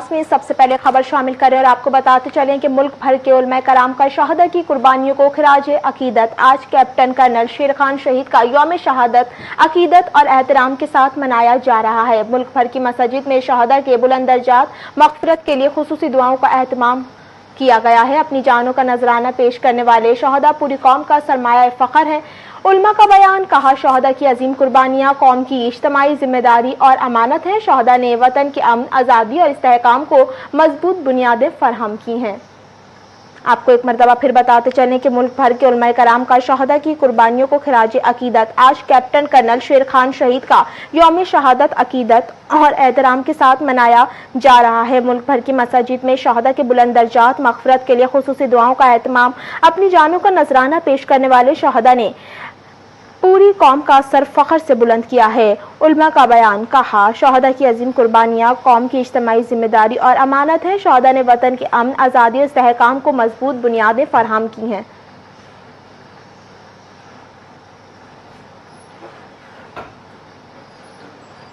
اجلاس میں سب سے پہلے خبر شامل کریں اور آپ کو بتاتے چلیں کہ ملک بھر کے علماء کرام کا شہداء کی قربانیوں کو خراج عقیدت آج کیپٹن کرنل شیر خان شہید کا یوم شہادت عقیدت اور احترام کے ساتھ منایا جا رہا ہے۔ ملک بھر کی مساجد میں شہداء کے بلند درجات مغفرت کے لیے خصوصی دعاؤں کا اہتمام کیا گیا ہے۔ اپنی جانوں کا نذرانہ پیش کرنے والے شہداء پوری قوم کا سرمایہ فخر ہیں۔ علماء کا بیان، کہا شہداء کی عظیم قربانیاں قوم کی اجتماعی ذمہ داری اور امانت ہیں۔ شہداء نے وطن کے امن، آزادی اور استحکام کو مضبوط بنیادیں فراہم کی ہیں۔ آپ کو ایک مرتبہ پھر بتاتے چلیں کہ ملک بھر کے علماء کرام کا شہداء کی قربانیوں کو خراج عقیدت آج کیپٹن کرنل شیر خان شہید کا یوم شہادت عقیدت اور احترام کے ساتھ منایا جا رہا ہے۔ ملک بھر کی مساجد میں شہداء کے بلند درجات مغفرت کے لیے خصوصی دعاؤں کا اہتمام، اپنی جانوں کا نذرانہ پیش کرنے والے شہداء نے پوری قوم کا سر فخر سے بلند کیا ہے۔ علماء کا بیان، کہا شہداء کی عظیم قربانیاں قوم کی اجتماعی ذمہ داری اور امانت ہیں۔ شہداء نے وطن کے امن، آزادی اور استحکام کو مضبوط بنیادیں فراہم کی ہیں۔